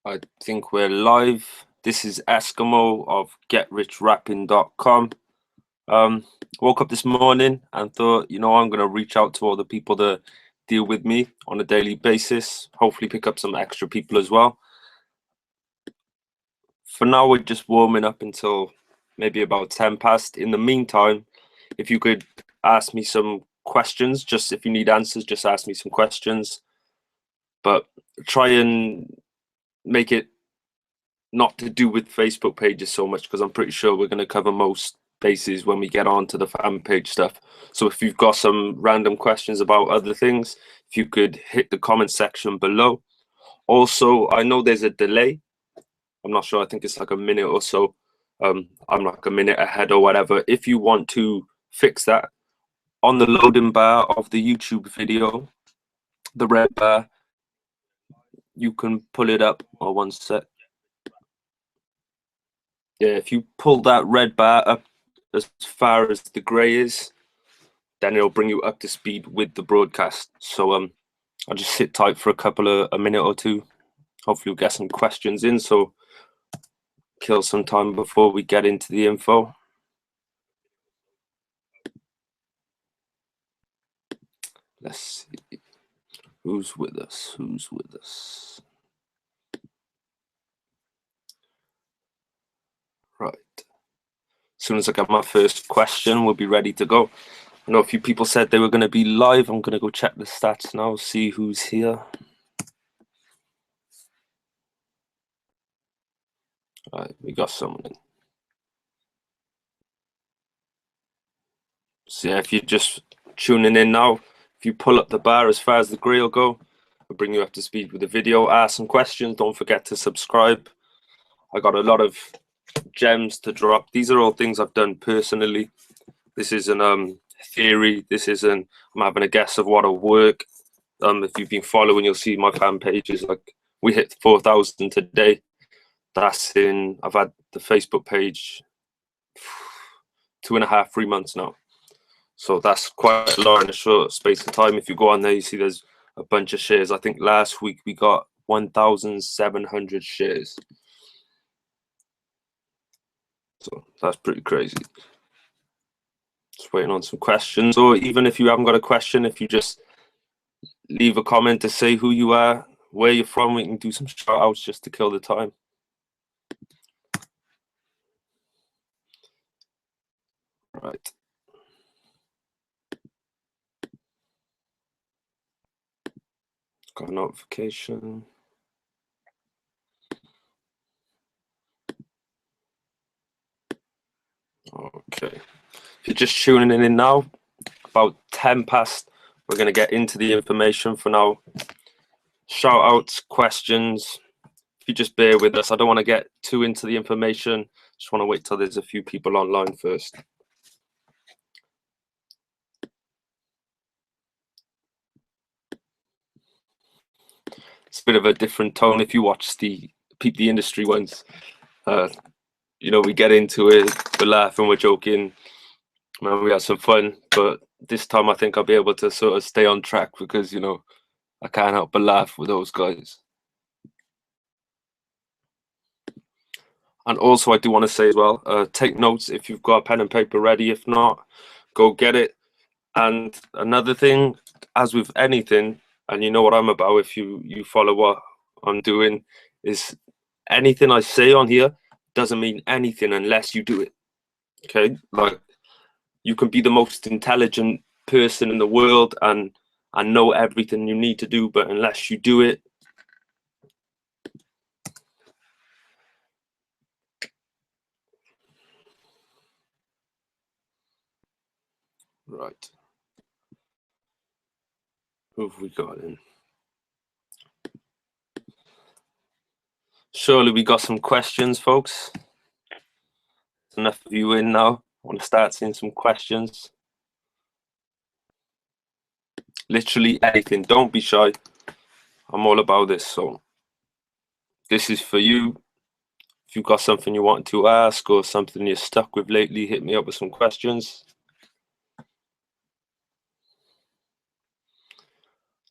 I think we're live. This is Eskimo of GetRichRapping.com. Woke up this morning and thought, I'm going to reach out to all the people that deal with me on a daily basis. Hopefully pick up some extra people as well. For now, we're just warming up until maybe about 10 past. In the meantime, if you could ask me some questions, just if you need answers, just ask me some questions. But try and make it not to do with Facebook pages so much, because I'm pretty sure we're going to cover most bases when we get on to the fan page stuff. So if you've got some random questions about other things, if you could hit the comment section below. Also, I know there's a delay. I'm not sure. I think it's like a minute or so. I'm like a minute ahead or whatever. If you want to fix that, on the loading bar of the YouTube video, the red bar, you can pull it up. Or one sec. Yeah, if you pull that red bar up as far as the grey is, then it'll bring you up to speed with the broadcast. So I'll just sit tight for a minute or two. Hopefully we'll get some questions in, so kill some time before we get into the info. Let's see who's with us. Right. As soon as I get my first question, we'll be ready to go. I know a few people said they were going to be live. I'm going to go check the stats now, see who's here. All right, we got someone in. So yeah, if you're just tuning in now, if you pull up the bar as far as the grey will go, I'll bring you up to speed with the video. Ask some questions. Don't forget to subscribe. I got a lot of gems to drop. These are all things I've done personally. This isn't theory. This isn't I'm having a guess of what'll work. If you've been following, you'll see my fan pages. Like we hit 4,000 today. That's in. I've had the Facebook page 2.5, 3 months now. So that's quite a lot in a short space of time. If you go on there, you see there's a bunch of shares. I think last week we got 1,700 shares. So that's pretty crazy. Just waiting on some questions. Or even if you haven't got a question, if you just leave a comment to say who you are, where you're from, we can do some shout outs just to kill the time. Right. Got a notification. Okay. If you're just tuning in now, about 10 past, we're going to get into the information. For now, shout outs, questions. If you just bear with us, I don't want to get too into the information. Just want to wait till there's a few people online first. It's a bit of a different tone. If you watch the Peep the Industry ones, we get into it, we're laughing, we're joking, man, we had some fun. But this time I think I'll be able to sort of stay on track because, I can't help but laugh with those guys. And also I do want to say as well, take notes if you've got a pen and paper ready. If not, go get it. And another thing, as with anything, and you know what I'm about if you follow what I'm doing, is anything I say on here doesn't mean anything unless you do it. Okay? Like, you can be the most intelligent person in the world and know everything you need to do, but unless you do it, right. Who have we got in? Surely we got some questions, folks. Enough of you in now. I want to start seeing some questions. Literally anything. Don't be shy. I'm all about this. So this is for you. If you've got something you want to ask or something you're stuck with lately, hit me up with some questions.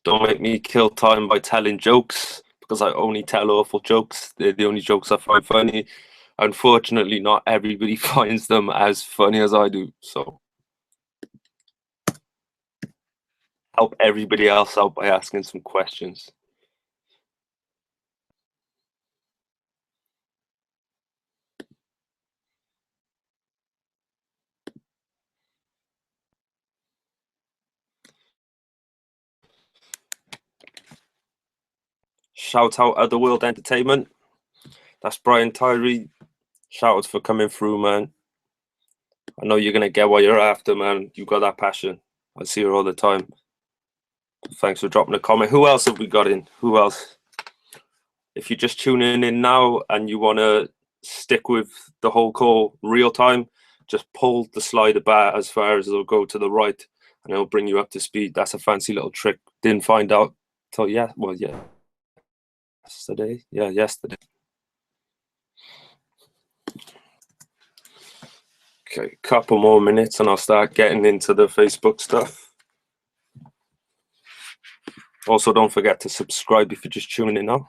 Don't make me kill time by telling jokes, because I only tell awful jokes. They're the only jokes I find funny. Unfortunately, not everybody finds them as funny as I do. So help everybody else out by asking some questions. Shout out Otherworld Entertainment. That's Brian Tyree. Shout out for coming through, man. I know you're gonna get what you're after, man. You got that passion. I see her all the time. Thanks for dropping a comment. Who else have we got in? Who else? If you're just tuning in now and you want to stick with the whole call real time, just pull the slider bar as far as it'll go to the right and it'll bring you up to speed. That's a fancy little trick. Didn't find out till yesterday. Yeah, yesterday. Okay, couple more minutes and I'll start getting into the Facebook stuff. Also, don't forget to subscribe if you're just tuning in now.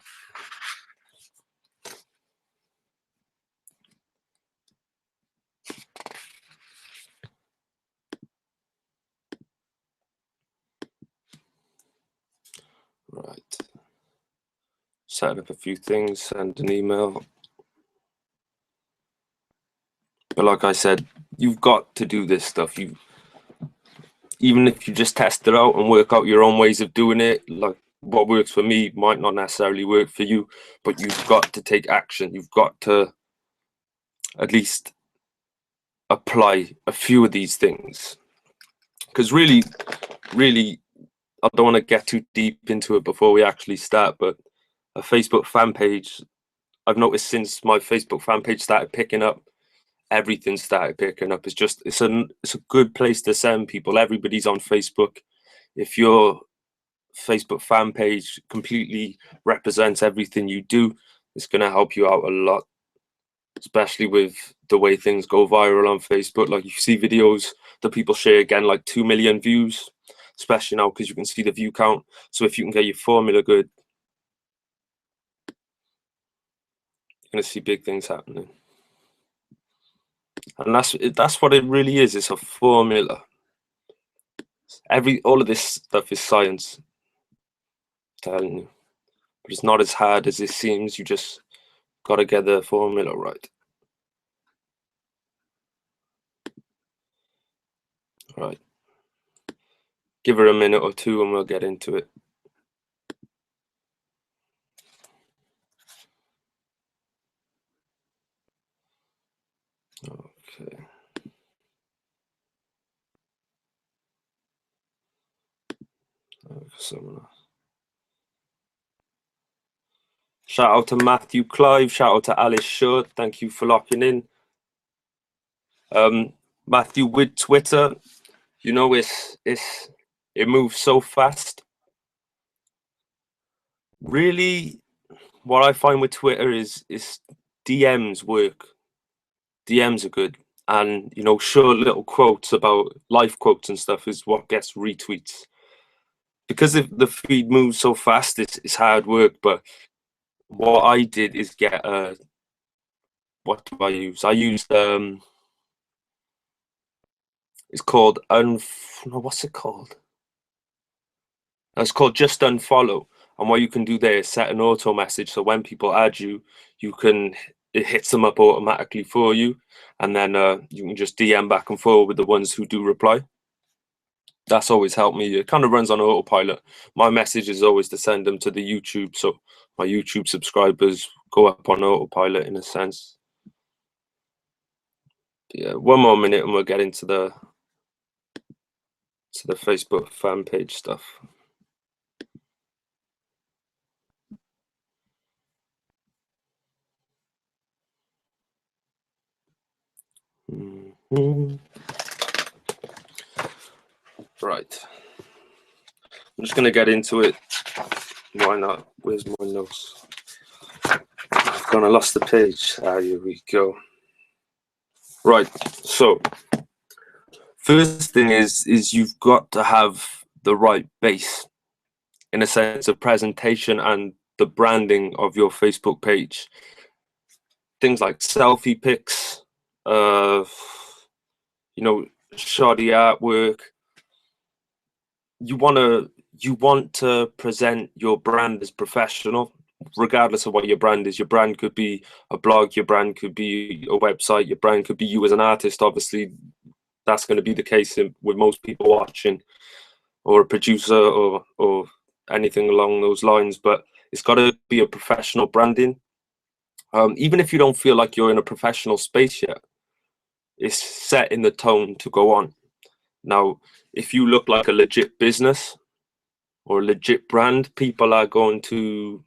Right. Set up a few things, send an email. But like I said, you've got to do this stuff. Even if you just test it out and work out your own ways of doing it, like what works for me might not necessarily work for you, but you've got to take action. You've got to at least apply a few of these things. Because really, I don't want to get too deep into it before we actually start, but a Facebook fan page, I've noticed since my Facebook fan page started picking up, everything started picking up. It's a good place to send people. Everybody's on Facebook. If your Facebook fan page completely represents everything you do, it's going to help you out a lot, especially with the way things go viral on Facebook. Like you see videos that people share again, like 2 million views, especially now because you can see the view count. So if you can get your formula good, you're going to see big things happening. And that's what it really is. It's a formula. All of this stuff is science, I'm telling you. But it's not as hard as it seems. You just got to get the formula right. Right. Give her a minute or two and we'll get into it. Okay. Shout out to Matthew Clive. Shout out to Alice Short. Thank you for locking in. Matthew, with Twitter, you know, it moves so fast. Really, what I find with Twitter is DMs work. DMs are good, and you know, short little quotes about life quotes and stuff is what gets retweets. Because if the feed moves so fast, it's hard work. But what I did is get what do I use? I used it's called what's it called? It's called Just Unfollow. And what you can do there is set an auto message, so when people add you, it hits them up automatically for you, and then you can just DM back and forth with the ones who do reply. That's always helped me. It kind of runs on autopilot. My message is always to send them to the YouTube, so my YouTube subscribers go up on autopilot in a sense. Yeah, one more minute and we'll get into the Facebook fan page stuff. Right. I'm just gonna get into it. Why not? Where's my notes? I've gone. I lost the page. Here we go. Right. So, first thing is you've got to have the right base, in a sense of presentation and the branding of your Facebook page. Things like selfie pics, you know, shoddy artwork. You want to present your brand as professional, regardless of what your brand is. Your brand could be a blog, your brand could be a website, your brand could be you as an artist. Obviously, that's going to be the case with most people watching, or a producer, or anything along those lines. But it's got to be a professional branding. Even if you don't feel like you're in a professional space yet, it's setting the tone to go on. Now, if you look like a legit business or a legit brand, people are going to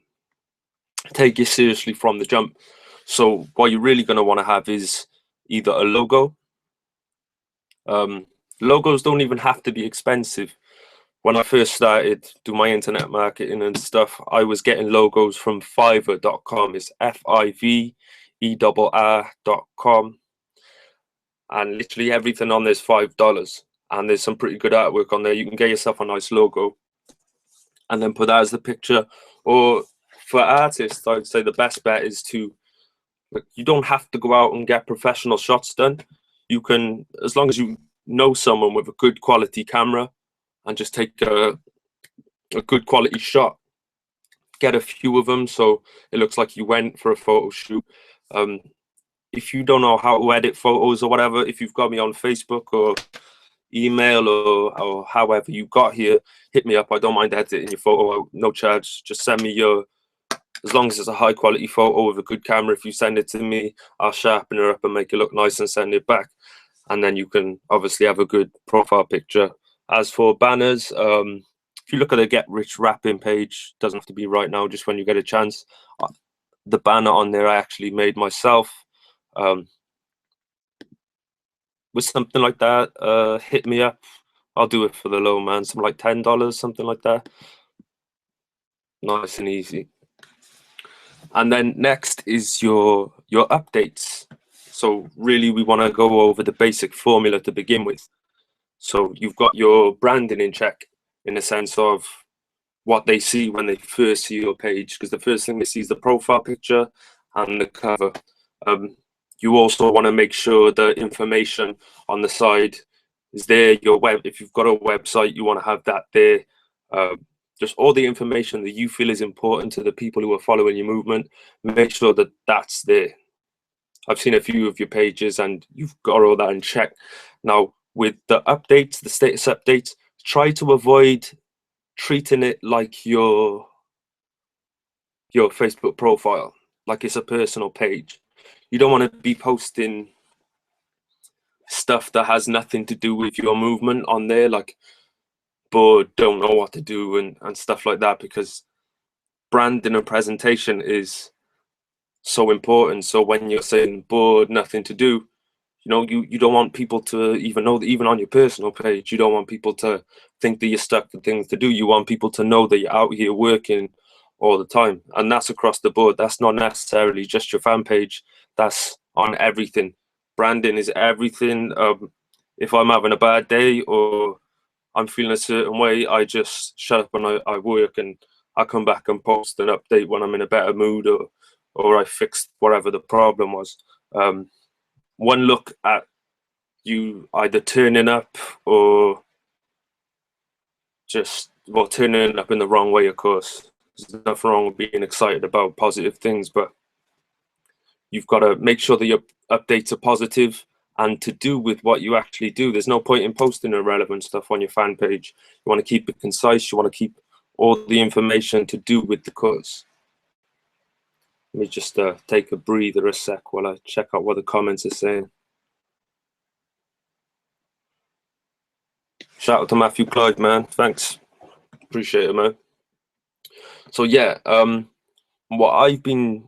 take you seriously from the jump. So what you're really going to want to have is either a logo. Logos don't even have to be expensive. When I first started doing my internet marketing and stuff, I was getting logos from Fiverr.com. It's FIVERR.com. And literally everything on there's $5. And there's some pretty good artwork on there. You can get yourself a nice logo and then put that as the picture. Or for artists, I'd say the best bet is to, you don't have to go out and get professional shots done. You can, as long as you know someone with a good quality camera, and just take a good quality shot, get a few of them so it looks like you went for a photo shoot. If you don't know how to edit photos or whatever, if you've got me on Facebook or email or however you got here, hit me up. I don't mind editing your photo out, no charge. Just send me as long as it's a high quality photo with a good camera, if you send it to me, I'll sharpen it up and make it look nice and send it back. And then you can obviously have a good profile picture. As for banners, if you look at the Get Rich Rapping page, doesn't have to be right now, just when you get a chance. The banner on there I actually made myself. With something like that, hit me up. I'll do it for the low, man. Something like $10, something like that. Nice and easy. And then next is your updates. So really we want to go over the basic formula to begin with. So you've got your branding in check, in the sense of what they see when they first see your page, because the first thing they see is the profile picture and the cover. You also want to make sure the information on the side is there. If you've got a website, you want to have that there. Just all the information that you feel is important to the people who are following your movement, make sure that that's there. I've seen a few of your pages and you've got all that in check. Now, with the updates, the status updates, try to avoid treating it like your Facebook profile, like it's a personal page. You don't want to be posting stuff that has nothing to do with your movement on there, like bored, don't know what to do and stuff like that, because branding and presentation is so important. So when you're saying bored, nothing to do, you don't want people to even know that, even on your personal page, you don't want people to think that you're stuck with things to do. You want people to know that you're out here working all the time. And that's across the board. That's not necessarily just your fan page. That's on everything. Branding is everything. If I'm having a bad day or I'm feeling a certain way, I just shut up and I work, and I come back and post an update when I'm in a better mood, or I fixed whatever the problem was. One look at you either turning up or just, well, turning up in the wrong way, of course. There's nothing wrong with being excited about positive things, but you've got to make sure that your updates are positive and to do with what you actually do. There's no point in posting irrelevant stuff on your fan page. You want to keep it concise. You want to keep all the information to do with the cause. Let me just take a breather a sec while I check out what the comments are saying. Shout out to Matthew Clyde, man. Thanks. Appreciate it, man. So yeah, what I've been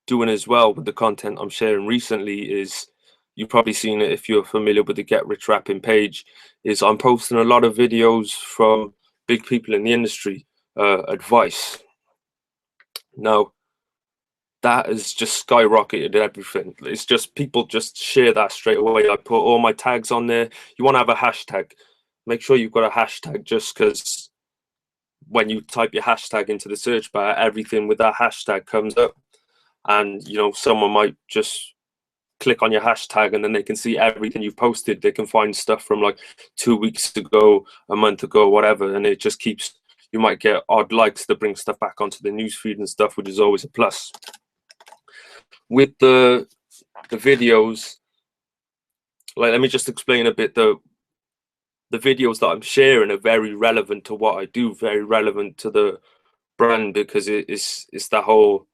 doing as well with the content I'm sharing recently is, you've probably seen it if you're familiar with the Get Rich Rapping page, is I'm posting a lot of videos from big people in the industry, advice. Now, that has just skyrocketed everything. It's just, people just share that straight away. I put all my tags on there. You want to have a hashtag, make sure you've got a hashtag, just because when you type your hashtag into the search bar, everything with that hashtag comes up, and you know, someone might just click on your hashtag and then they can see everything you've posted. They can find stuff from like 2 weeks ago, a month ago, whatever, and it just keeps, you might get odd likes to bring stuff back onto the newsfeed and stuff, which is always a plus. With the videos, like, let me just explain a bit. The videos that I'm sharing are very relevant to what I do, very relevant to the brand, because it's the whole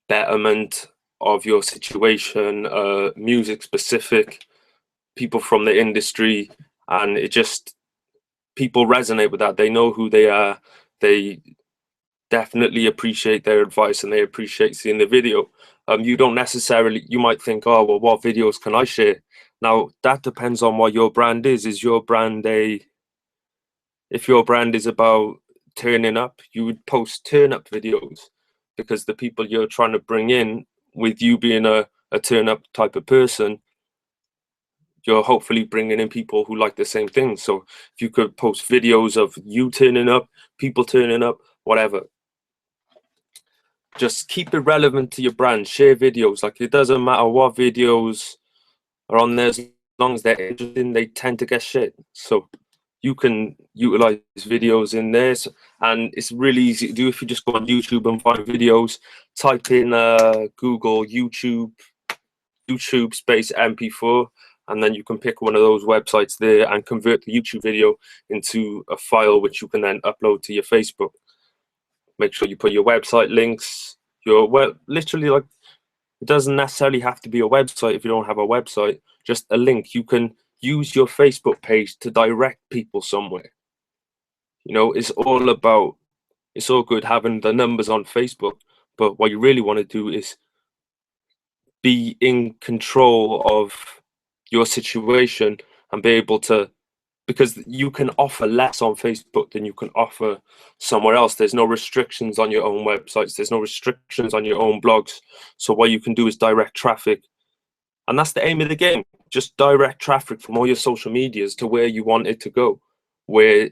betterment of your situation, music specific, people from the industry, and it just, people resonate with that. They know who they are. They definitely appreciate their advice and they appreciate seeing the video. You don't necessarily, you might think, oh well, what videos can I share? Now that depends on what your brand is. Is your brand if your brand is about turning up, you would post turn up videos, because the people you're trying to bring in, with you being a turn up type of person, you're hopefully bringing in people who like the same thing. So if you could post videos of you turning up, people turning up, whatever, just keep it relevant to your brand. Share videos. Like, it doesn't matter what videos are on there, as long as they're interesting, they tend to get shit. So you can utilize videos in there, and it's really easy to do. If you just go on YouTube and find videos, type in Google YouTube space MP4, and then you can pick one of those websites there and convert the YouTube video into a file which you can then upload to your Facebook. Make sure you put your website links, your literally, like, it doesn't necessarily have to be a website. If you don't have a website, just a link. You can use your Facebook page to direct people somewhere. You know, it's all good having the numbers on Facebook, but what you really want to do is be in control of your situation and be able to, because you can offer less on Facebook than you can offer somewhere else. There's no restrictions on your own websites. There's no restrictions on your own blogs. So what you can do is direct traffic. And that's the aim of the game. Just direct traffic from all your social medias to where you want it to go, where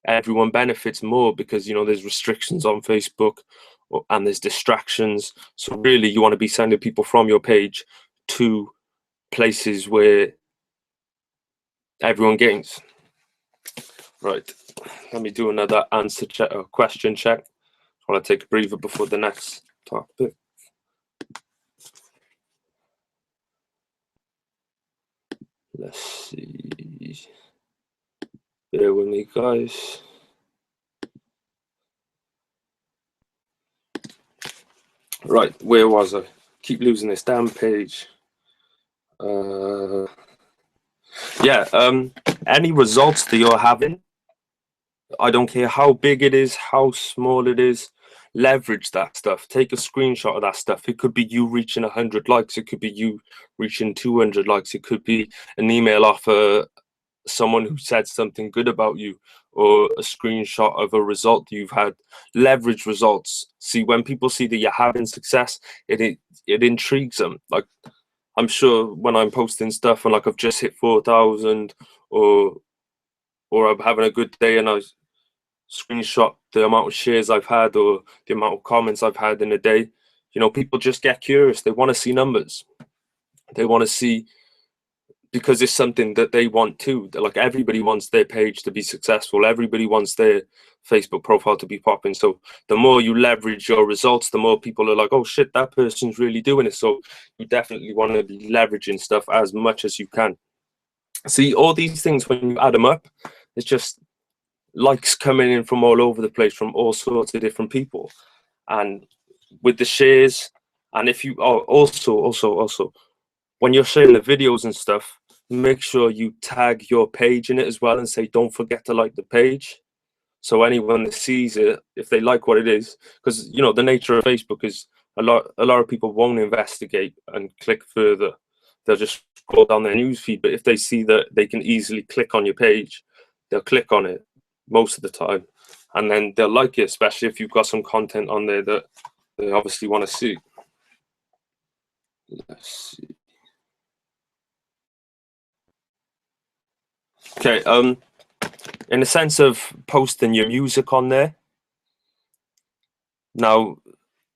everyone benefits more, because, you know, there's restrictions on Facebook and there's distractions. So really, you want to be sending people from your page to places where everyone gains. Right, let me do another answer check or question check. I want to take a breather before the next topic. Let's see. Bear with me, guys. Right, where was I? Keep losing this damn page. Any results that you're having, I don't care how big it is, how small it is, leverage that stuff. Take a screenshot of that stuff. It could be you reaching 100 likes. It could be you reaching 200 likes. It could be an email off someone who said something good about you, or a screenshot of a result you've had. Leverage results. See, when people see that you're having success, it intrigues them. Like, I'm sure when I'm posting stuff and like I've just hit 4,000, or I'm having a good day and I screenshot the amount of shares I've had or the amount of comments I've had in a day, you know, people just get curious. They want to see numbers. They want to see, because it's something that they want too. Like, everybody wants their page to be successful. Everybody wants their Facebook profile to be popping. So the more you leverage your results, the more people are like, oh shit, that person's really doing it. So you definitely want to be leveraging stuff as much as you can. See, all these things, when you add them up, it's just likes coming in from all over the place, from all sorts of different people. And with the shares, and if you also when you're sharing the videos and stuff, make sure you tag your page in it as well and say, don't forget to like the page. So anyone that sees it, if they like what it is, because, you know, the nature of Facebook is a lot of people won't investigate and click further. They'll just scroll down their newsfeed. But if they see that they can easily click on your page, they'll click on it most of the time, and then they'll like it, especially if you've got some content on there that they obviously want to see. Let's see. Okay, in the sense of posting your music on there. Now,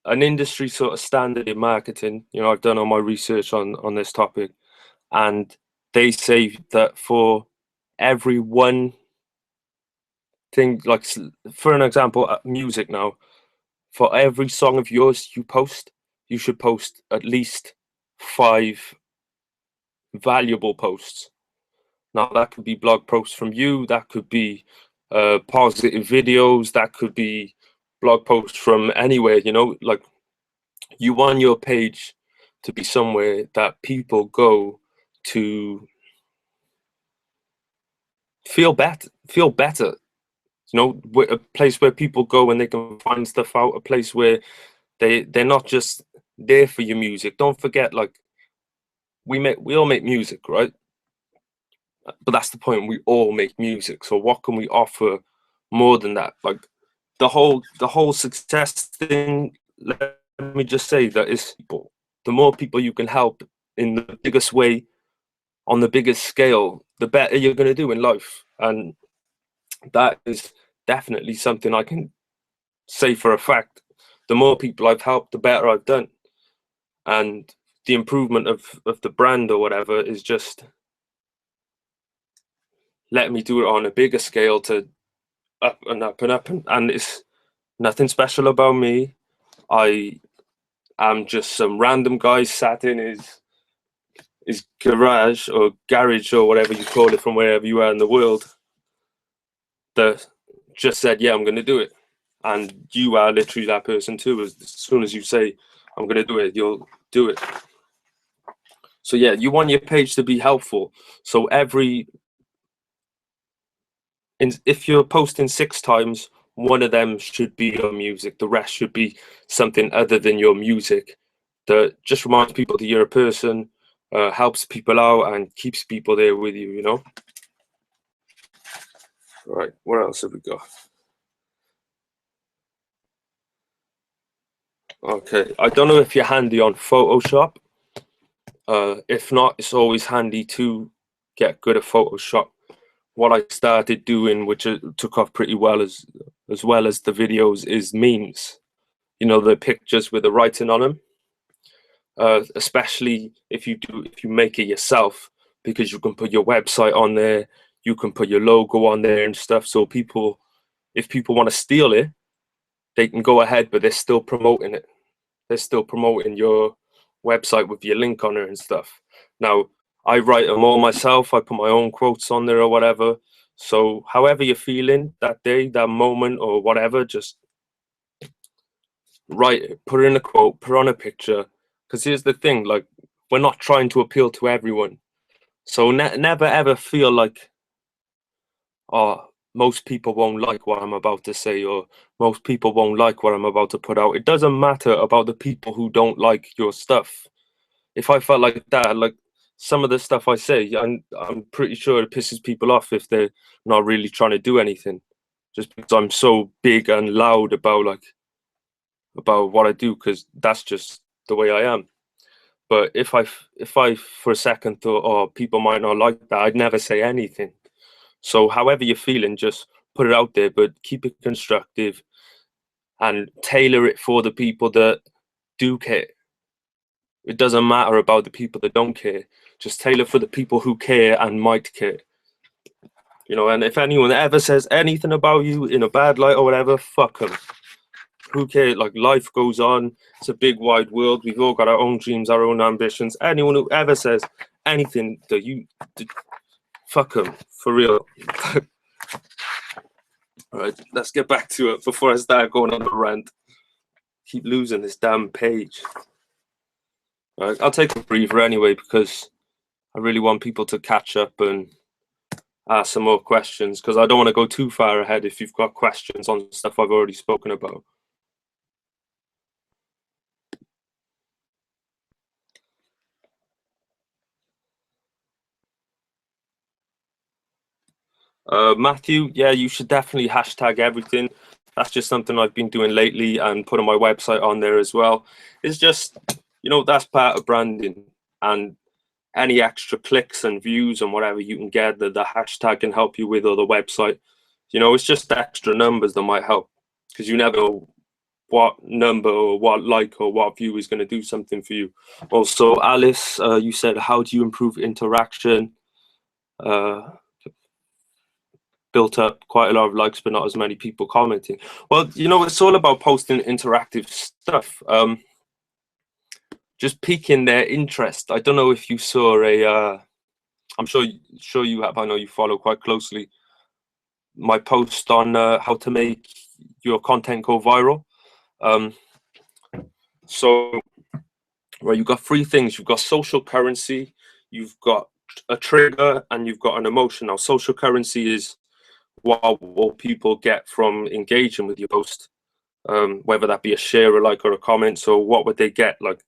an industry sort of standard in marketing, you know, I've done all my research on this topic, and they say that for every one thing, like for an example, music now, for every song of yours you post, you should post at least 5 valuable posts. Now that could be blog posts from you, that could be positive videos, that could be blog posts from anywhere, you know, like you want your page to be somewhere that people go to feel better, you know, a place where people go and they can find stuff out, a place where they're not just there for your music. Don't forget, like, we all make music, right? But that's the point, we all make music, so what can we offer more than that? Like the whole success thing, let me just say that is people. The more people you can help in the biggest way, on the biggest scale, the better you're going to do in life. And that is definitely something I can say for a fact. The more people I've helped, the better I've done. And the improvement of the brand or whatever is just let me do it on a bigger scale to up and up and up. And it's nothing special about me. I am just some random guy sat in his garage or whatever you call it from wherever you are in the world that just said, yeah, I'm going to do it. And you are literally that person too. As soon as you say, I'm going to do it, you'll do it. So yeah, you want your page to be helpful. So if you're posting 6 times, one of them should be your music. The rest should be something other than your music that just reminds people that you're a person, helps people out, and keeps people there with you, you know? All right, what else have we got? Okay, I don't know if you're handy on Photoshop. If not, it's always handy to get good at Photoshop. What I started doing, which took off pretty well as well as the videos, is memes. You know, the pictures with the writing on them. Especially if you make it yourself, because you can put your website on there, you can put your logo on there and stuff. So if people want to steal it, they can go ahead, but they're still promoting it. They're still promoting your website with your link on it and stuff. Now, I write them all myself. I put my own quotes on there or whatever. So however you're feeling that day, that moment or whatever, just write it, put in a quote, put on a picture. Because here's the thing, like, we're not trying to appeal to everyone. So never ever feel like, oh, most people won't like what I'm about to say, or most people won't like what I'm about to put out. It doesn't matter about the people who don't like your stuff. If I felt like that, like some of the stuff I say, I'm pretty sure it pisses people off if they're not really trying to do anything, just because I'm so big and loud about what I do, because that's just the way I am. But if I for a second thought, oh, people might not like that, I'd never say anything. So however you're feeling, just put it out there, but keep it constructive and tailor it for the people that do care. It doesn't matter about the people that don't care. Just tailor for the people who care and might care. You know, and if anyone ever says anything about you in a bad light or whatever, fuck them. Who cares? Like, life goes on. It's a big wide world. We've all got our own dreams, our own ambitions. Anyone who ever says anything fuck them, for real. All right, let's get back to it before I start going on a rant. Keep losing this damn page. All right, I'll take a breather anyway, because I really want people to catch up and ask some more questions, because I don't want to go too far ahead if you've got questions on stuff I've already spoken about. Matthew, yeah, you should definitely hashtag everything. That's just something I've been doing lately, and putting my website on there as well. It's just, you know, that's part of branding, and any extra clicks and views and whatever you can get, the hashtag can help you with, or the website. You know, it's just extra numbers that might help, because you never know what number or what like or what view is going to do something for you. Also, Alice, you said, how do you improve interaction? Built up quite a lot of likes, but not as many people commenting. Well, you know, it's all about posting interactive stuff. Just piquing their interest. I don't know if you saw I'm sure you have. I know you follow quite closely my post on how to make your content go viral. So, well, you've got three things. You've got social currency, you've got a trigger, and you've got an emotion. Now, social currency is what will people get from engaging with your post, whether that be a share, a like, or a comment. So what would they get? Like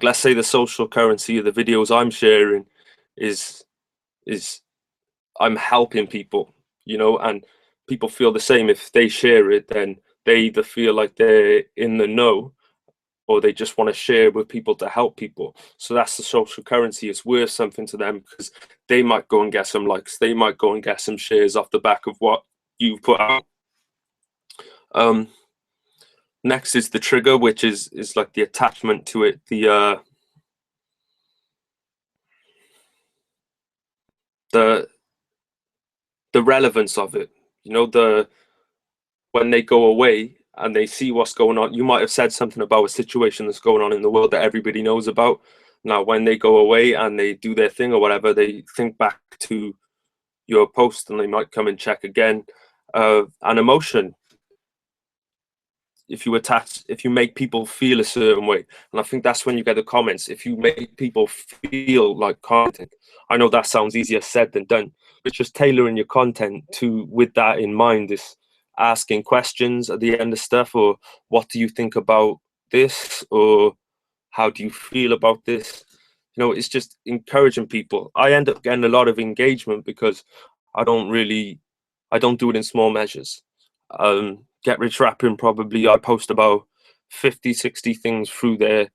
let's say the social currency of the videos I'm sharing is I'm helping people, you know, and people feel the same. If they share it, then they either feel like they're in the know, or they just want to share with people to help people. So that's the social currency. It's worth something to them, because they might go and get some likes, they might go and get some shares off the back of what you've put out. Next is the trigger, which is like the attachment to it, the relevance of it. You know, when they go away and they see what's going on, you might have said something about a situation that's going on in the world that everybody knows about. Now, when they go away and they do their thing or whatever, they think back to your post and they might come and check again. An emotion, if you make people feel a certain way, and I think that's when you get the comments. If you make people feel like commenting, I know that sounds easier said than done, but just tailoring your content to with that in mind. Is asking questions at the end of stuff, or what do you think about this, or how do you feel about this? You know, it's just encouraging people. I end up getting a lot of engagement because I don't do it in small measures. Get Rich Rapping, probably I post about 50, 60 things through there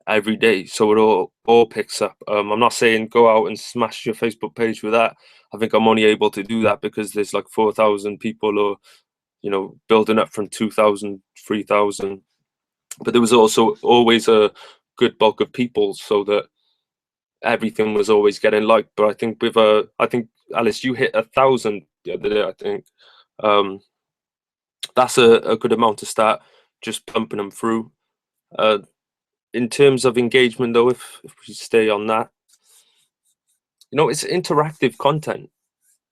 every day, so it all picks up. I'm not saying go out and smash your Facebook page with that. I think I'm only able to do that because there's like 4,000 people, or you know, building up from 2,000, 3,000. But there was also always a good bulk of people, so that everything was always getting liked. But I think I think Alice, you hit 1,000 the other day. I think that's a good amount to start just pumping them through. In terms of engagement, though, if we stay on that, you know, it's interactive content.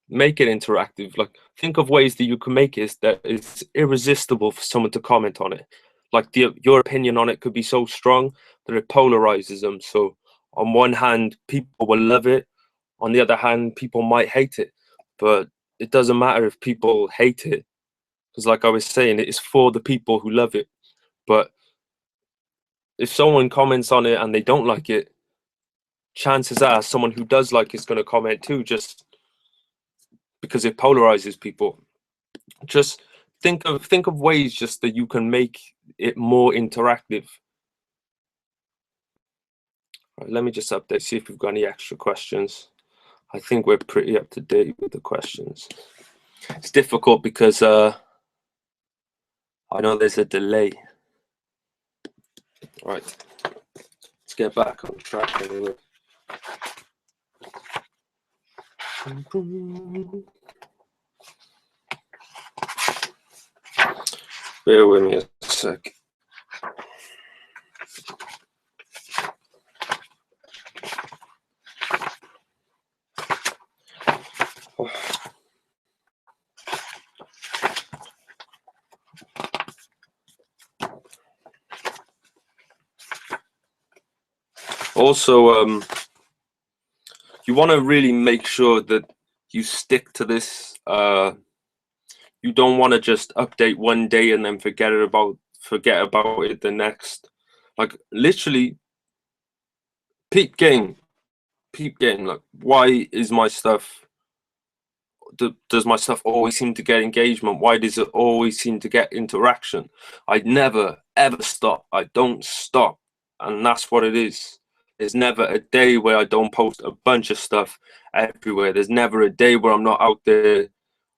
Make it interactive. Like, think of ways that you can make it that it's irresistible for someone to comment on it. Like your opinion on it could be so strong that it polarizes them. So on one hand, people will love it. On the other hand, people might hate it. But it doesn't matter if people hate it, because like I was saying, it is for the people who love it. But if someone comments on it and they don't like it, chances are someone who does like it's going to comment too, just because it polarizes people. Just think of ways just that you can make it more interactive. Right, let me just update, see if we've got any extra questions. I think we're pretty up to date with the questions. It's difficult because I know there's a delay. Right, let's get back on track anyway. Bear with me a sec. Also, you want to really make sure that you stick to this. You don't want to just update one day and then forget about it the next. Like, literally, peep game. Like, why is my stuff? Does my stuff always seem to get engagement? Why does it always seem to get interaction? I never ever stop. I don't stop, and that's what it is. There's never a day where I don't post a bunch of stuff everywhere. There's never a day where I'm not out there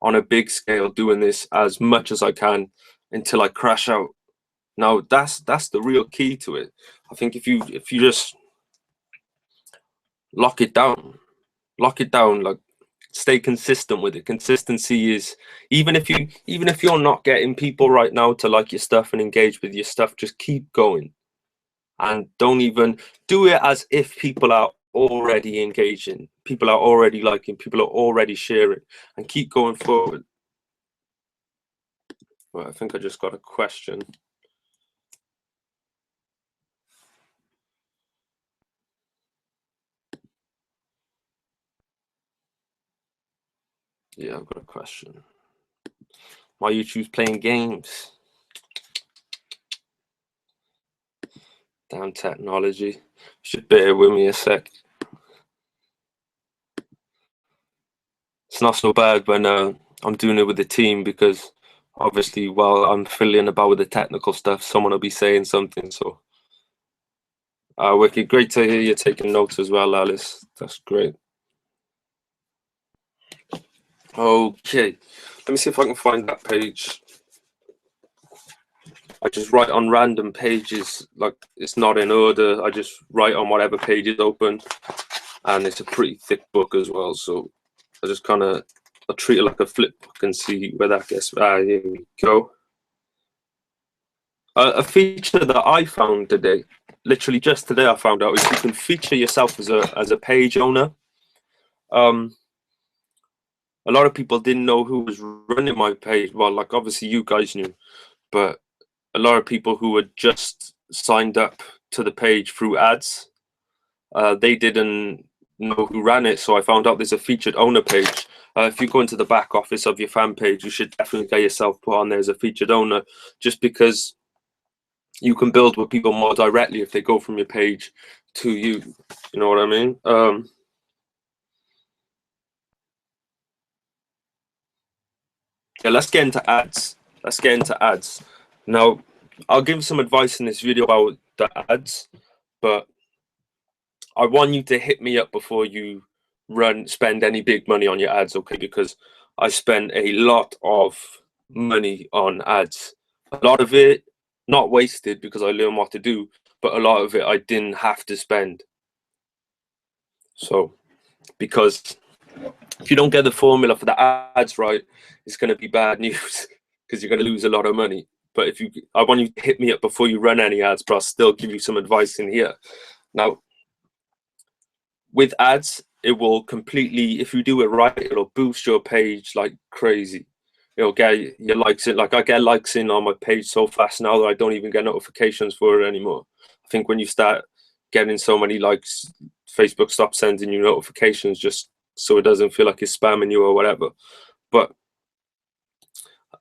on a big scale doing this as much as I can until I crash out. Now that's the real key to it. I think if you just lock it down, like stay consistent with it. Consistency is, even if you're not getting people right now to like your stuff and engage with your stuff, just keep going. And don't even do it as if people are already engaging, people are already liking, people are already sharing, and keep going forward. Well, I think I just got a question. Yeah, I've got a question. Why you choose playing games? Damn technology. Should bear with me a sec. It's not so bad when I'm doing it with the team, because obviously while I'm filling about with the technical stuff, someone will be saying something. So, wicked, great to hear you taking notes as well, Alice. That's great. Okay, let me see if I can find that page. I just write on random pages, like it's not in order. I just write on whatever page is open, and it's a pretty thick book as well. So I just kind of treat it like a flip book and see where that gets. Here we go. A feature that I found today, literally just today, I found out, is you can feature yourself as a page owner. A lot of people didn't know who was running my page. Well, like obviously you guys knew, but a lot of people who had just signed up to the page through ads, they didn't know who ran it. So I found out there's a featured owner page. If you go into the back office of your fan page, you should definitely get yourself put on there as a featured owner, just because you can build with people more directly if they go from your page to you. You know what I mean? Yeah, let's get into ads. Let's get into ads. Now, I'll give some advice in this video about the ads, but I want you to hit me up before you spend any big money on your ads, okay? Because I spend a lot of money on ads. A lot of it not wasted because I learned what to do, but a lot of it I didn't have to spend. So, because if you don't get the formula for the ads right, it's going to be bad news because you're going to lose a lot of money. But I want you to hit me up before you run any ads, but I'll still give you some advice in here. Now, with ads, it will completely, if you do it right, it'll boost your page like crazy. It'll get your likes in. Like I get likes in on my page so fast now that I don't even get notifications for it anymore. I think when you start getting so many likes, Facebook stops sending you notifications just so it doesn't feel like it's spamming you or whatever. But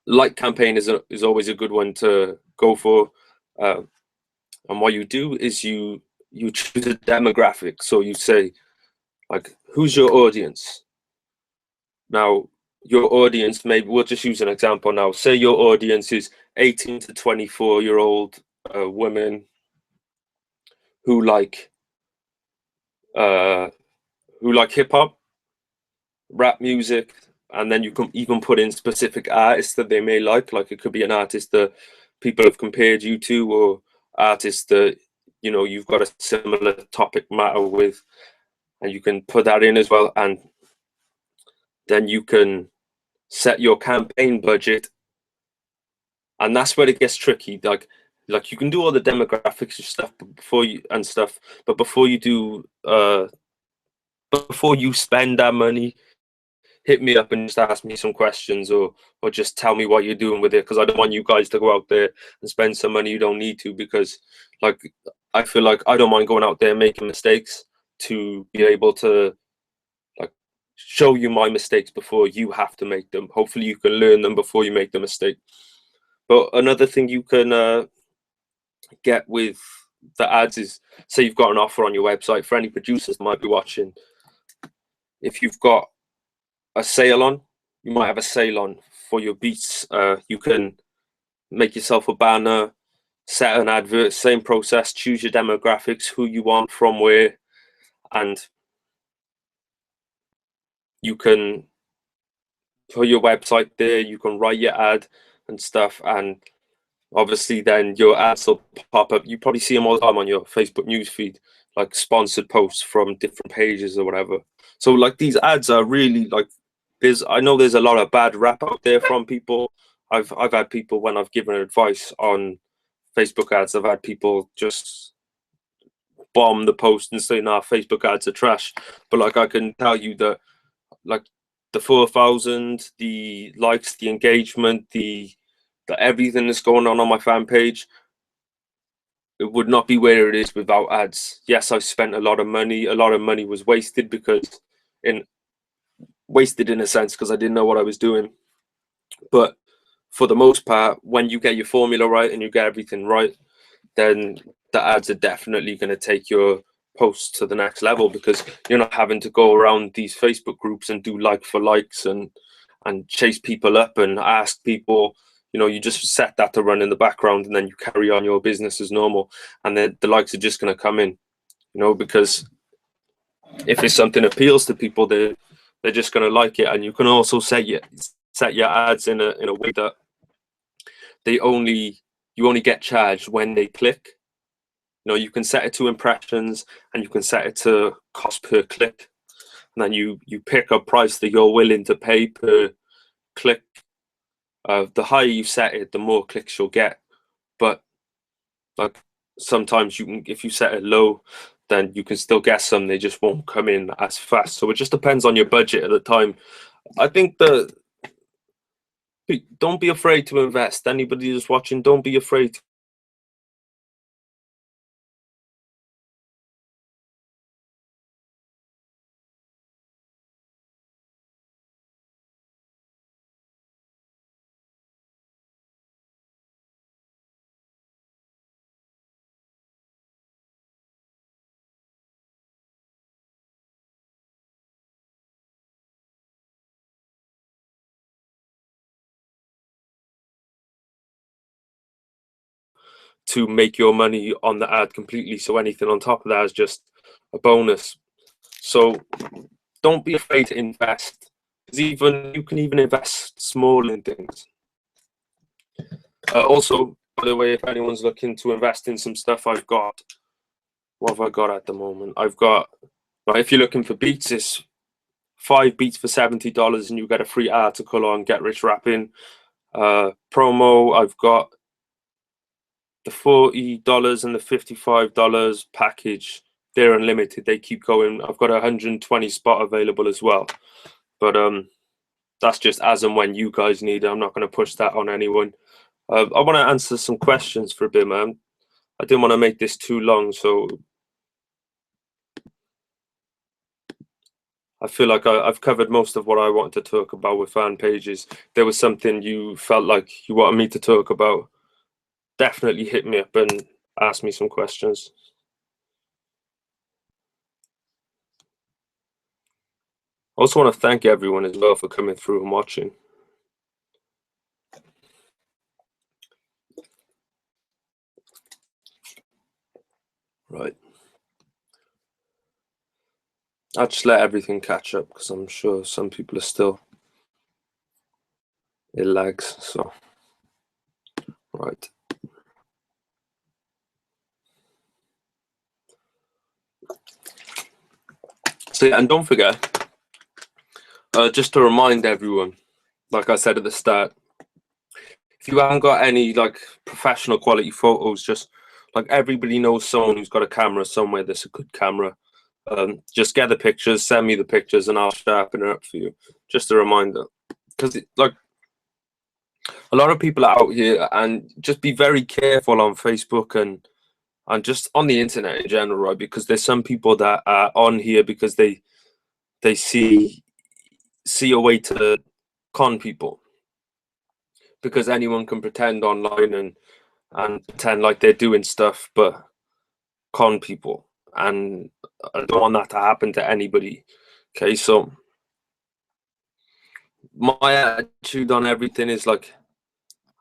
like campaign is always a good one to go for. And what you do is you choose a demographic. So you say, like, who's your audience? Now, your audience, maybe we'll just use an example now. Say your audience is 18 to 24-year-old women who like hip hop, rap music, and then you can even put in specific artists that they may like. Like it could be an artist that people have compared you to, or artists that you've got a similar topic matter with, and you can put that in as well. And then you can set your campaign budget, and that's where it gets tricky. Like you can do all the demographics and stuff but before you do before you spend that money, hit me up and just ask me some questions, or just tell me what you're doing with it, because I don't want you guys to go out there and spend some money you don't need to, because like I feel like I don't mind going out there making mistakes to be able to like show you my mistakes before you have to make them. Hopefully you can learn them before you make the mistake. But another thing you can get with the ads is, say you've got an offer on your website. For any producers that might be watching, if you've got a sale on, you might have a sale on for your beats. You can make yourself a banner. set an advert, same process, choose your demographics, who you want from where, and you can put your website there, you can write your ad and stuff, and obviously then your ads will pop up. You probably see them all the time on your Facebook newsfeed, like sponsored posts from different pages or whatever. So like these ads are really like, I know there's a lot of bad rap out there from people. I've had people, when I've given advice on Facebook ads, I've had people just bomb the post and say, nah, Facebook ads are trash. But like I can tell you that like the 4,000, the likes, the engagement, the everything that's going on my fan page, it would not be where it is without ads. Yes, I spent a lot of money. A lot of money was wasted in a sense because I didn't know what I was doing. But for the most part, when you get your formula right and you get everything right, then the ads are definitely going to take your posts to the next level, because you're not having to go around these Facebook groups and do like for likes and chase people up and ask people. You just set that to run in the background, and then you carry on your business as normal, and then the likes are just going to come in, because if it's something that appeals to people, they're just going to like it. And you can also set your ads in a way that you only get charged when they click. You can set it to impressions, and you can set it to cost per click, and then you pick a price that you're willing to pay per click. The higher you set it, the more clicks you'll get. But like sometimes if you set it low, then you can still get some. They just won't come in as fast. So it just depends on your budget at the time. I think don't be afraid to invest. Anybody that's watching, don't be afraid to make your money on the ad completely. So anything on top of that is just a bonus. So don't be afraid to invest. Because you can even invest small in things. Also, by the way, if anyone's looking to invest in some stuff, what have I got at the moment? I've got, right, if you're looking for beats, it's 5 beats for $70, and you get a free article on Get Rich Rapping. Promo, I've got the $40 and the $55 package. They're unlimited. They keep going. I've got 120 spot available as well. But that's just as and when you guys need it. I'm not going to push that on anyone. I want to answer some questions for a bit, man. I didn't want to make this too long, so I feel like I've covered most of what I wanted to talk about with fan pages. There was something you felt like you wanted me to talk about, definitely hit me up and ask me some questions. I also want to thank everyone as well for coming through and watching. Right. I'll just let everything catch up, because I'm sure some people are still, it lags, so. Right. So yeah, and don't forget, just to remind everyone, like I said at the start, if you haven't got any like professional quality photos, just like everybody knows someone who's got a camera somewhere that's a good camera. Just get the pictures, send me the pictures, and I'll sharpen it up for you. Just a reminder, because like a lot of people are out here, and just be very careful on Facebook and just on the internet in general, right? Because there's some people that are on here because they see a way to con people, because anyone can pretend online and pretend like they're doing stuff, but con people. And I don't want that to happen to anybody. Okay, so my attitude on everything is like,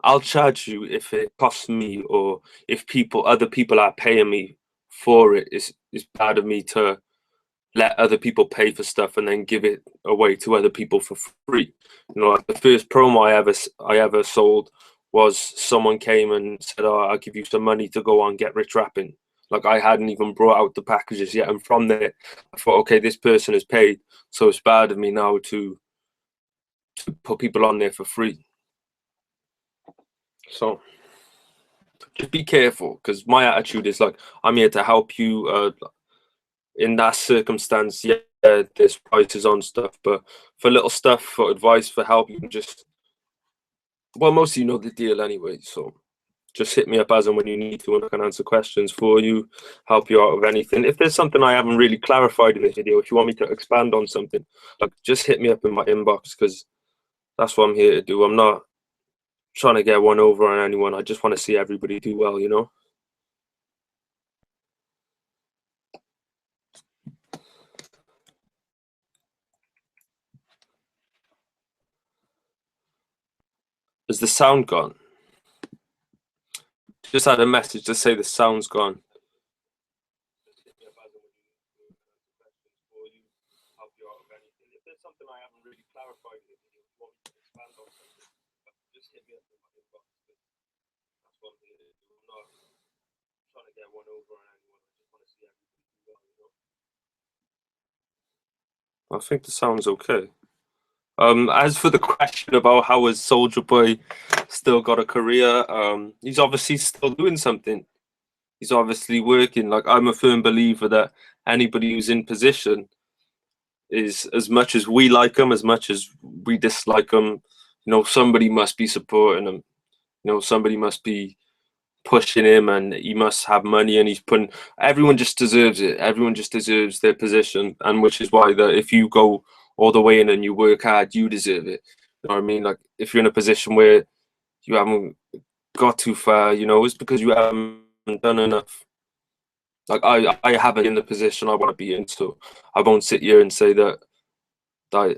I'll charge you if it costs me, or if other people are paying me for it. It's bad of me to let other people pay for stuff and then give it away to other people for free. Like the first promo I ever sold was someone came and said, "Oh, I'll give you some money to go on Get Rich Rapping." Like I hadn't even brought out the packages yet, and from there, I thought, okay, this person is paid, so it's bad of me now to put people on there for free. So just be careful, because my attitude is like, I'm here to help you. In that circumstance, yeah, there's prices on stuff, but for little stuff, for advice, for help, you can just, well, most of you know the deal anyway. So just hit me up as and when you need to, and I can answer questions for you, help you out with anything. If there's something I haven't really clarified in this video, if you want me to expand on something, like just hit me up in my inbox, because that's what I'm here to do. I'm not trying to get one over on anyone. I just want to see everybody do well, you know? Is the sound gone? Just had a message to say the sound's gone. I think the sound's okay. As for the question about how has Soldier Boy still got a career, he's obviously still doing something. He's obviously working. Like, I'm a firm believer that anybody who's in position is, as much as we like him, as much as we dislike him, somebody must be supporting him. Somebody must be pushing him, and he must have money, and he's putting, everyone just deserves it. Everyone just deserves their position, and which is why that if you go all the way in and you work hard, you deserve it. You know what I mean? Like, if you're in a position where you haven't got too far, it's because you haven't done enough. Like, I haven't in the position I want to be in, so I won't sit here and say that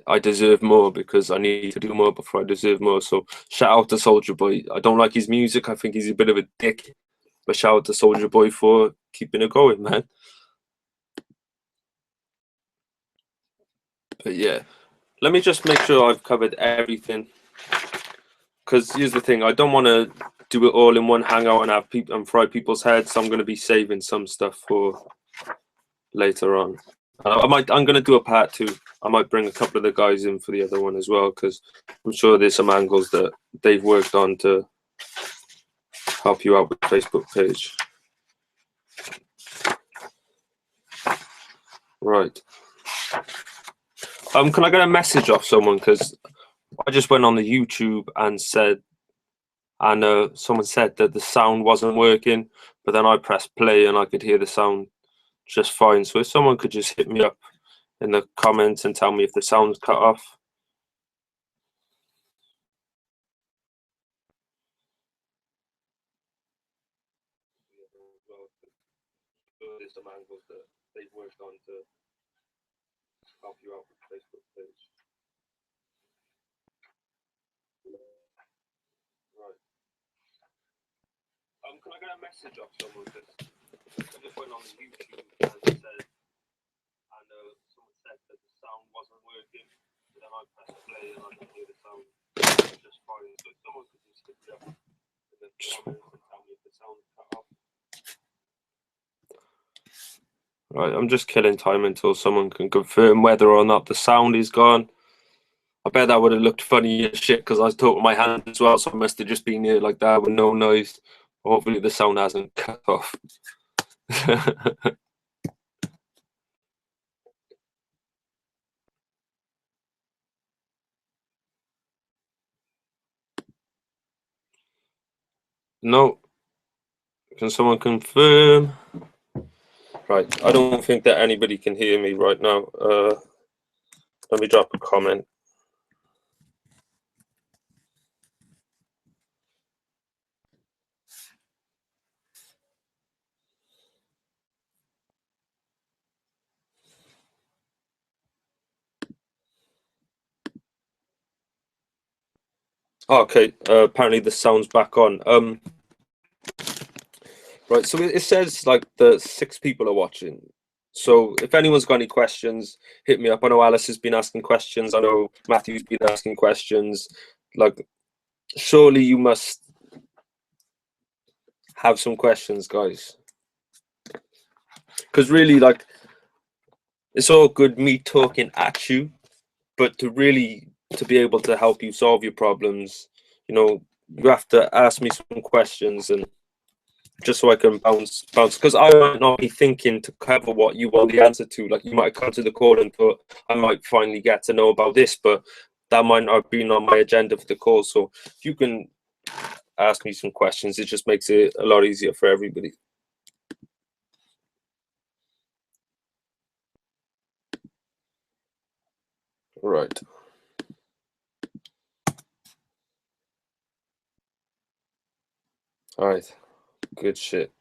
I deserve more, because I need to do more before I deserve more. So shout out to Soldier Boy. I don't like his music. I think he's a bit of a dick. But shout out to Soldier Boy for keeping it going, man. But yeah, let me just make sure I've covered everything. Because here's the thing, I don't want to do it all in one hangout and have people and fry people's heads. So I'm going to be saving some stuff for later on. I'm going to do a part 2. I might bring a couple of the guys in for the other one as well, because I'm sure there's some angles that they've worked on to help you out with the Facebook page. Right. Can I get a message off someone? Because I just went on the YouTube and said, and someone said that the sound wasn't working, but then I pressed play and I could hear the sound just fine. So if someone could just hit me up in the comments and tell me if the sound's cut off. There's some angles that they've worked on to help you out with the Facebook page. Right. Can I get a message off someone? Because I just went on the YouTube and said, and someone said that the sound wasn't working. But then I pressed play and I could hear the sound just fine. So if someone could just hit me up in the comments and tell me if the sound's cut off. Right, I'm just killing time until someone can confirm whether or not the sound is gone. I bet that would have looked funny as shit, because I was talking with my hand as well, so I must have just been here like that with no noise. Hopefully the sound hasn't cut off. No. Can someone confirm? Right, I don't think that anybody can hear me right now. Let me drop a comment. Oh, okay. Apparently the sound's back on. Right. So it says like the 6 people are watching. So if anyone's got any questions, hit me up. I know Alice has been asking questions. I know Matthew's been asking questions. Like, surely you must have some questions, guys. Because really, like, it's all good me talking at you, but to be able to help you solve your problems, you have to ask me some questions, and just so I can bounce because I might not be thinking to cover what you want the answer to. Like, you might come to the call and thought I might finally get to know about this, but that might not have been on my agenda for the call. So if you can ask me some questions, it just makes it a lot easier for everybody. Right. All right. Good shit.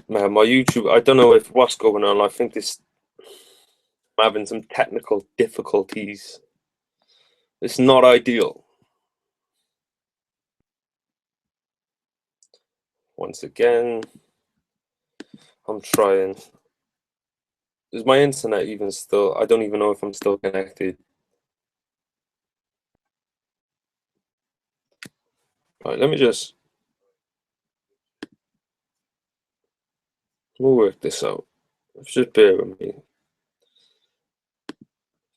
Man, my YouTube, I don't know if what's going on. I think I'm having some technical difficulties. It's not ideal. Once again, I'm trying. Is my internet even still? I don't even know if I'm still connected. Right, let me just. We'll work this out. Just bear with me.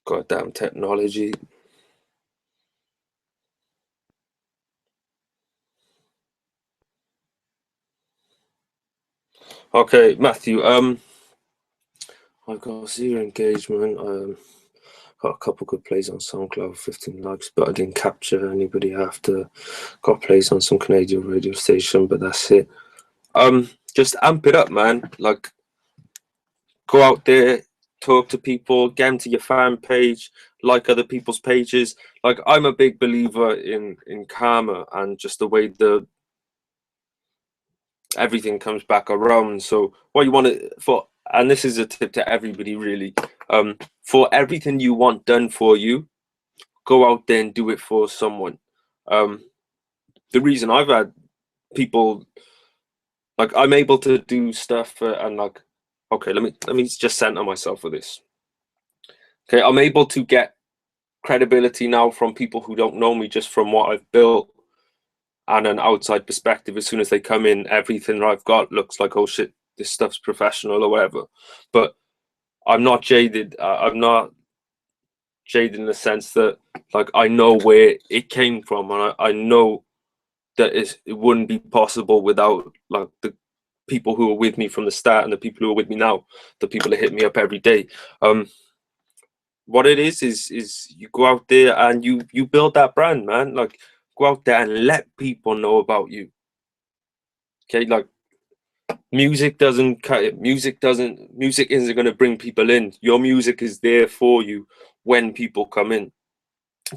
Goddamn technology. Okay, Matthew. I've got 0 engagement. Got a couple good plays on SoundCloud, 15 likes, but I didn't capture anybody after. Got plays on some Canadian radio station, but that's it. Just amp it up, man. Like, go out there, talk to people, get into your fan page, like other people's pages. Like, I'm a big believer in karma and just the way the everything comes back around. So what you want to for, and this is a tip to everybody really, for everything you want done for you, go out there and do it for someone. The reason I've had people, like, I'm able to do stuff and like, okay, let me just center myself with this. Okay, I'm able to get credibility now from people who don't know me just from what I've built and an outside perspective. As soon as they come in, everything I've got looks like, oh shit, this stuff's professional or whatever. But I'm not jaded. I'm not jaded in the sense that, like, I know where it came from, and I know that it wouldn't be possible without like the people who are with me from the start and the people who are with me now, the people that hit me up every day. What it is you go out there and you build that brand, man. Like, go out there and let people know about you. Okay, like, music doesn't cut it. Music isn't going to bring people in. Your music is there for you when people come in.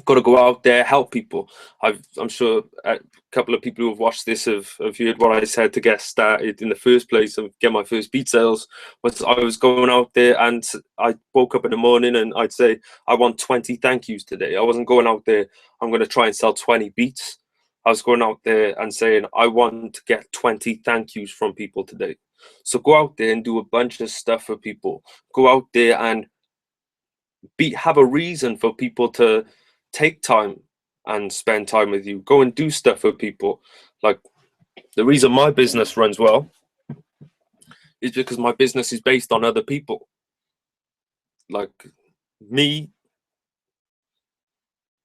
Got to go out there, help people. I'm sure a couple of people who have watched this have heard what I said to get started in the first place and get my first beat sales. Was I was going out there and I woke up in the morning and I'd say, I want 20 thank yous today. I wasn't going out there, I'm going to try and sell 20 beats. I was going out there and saying, I want to get 20 thank yous from people today. So go out there and do a bunch of stuff for people. Go out there and have a reason for people to take time and spend time with you. Go and do stuff for people. Like, the reason my business runs well is because my business is based on other people. Like me,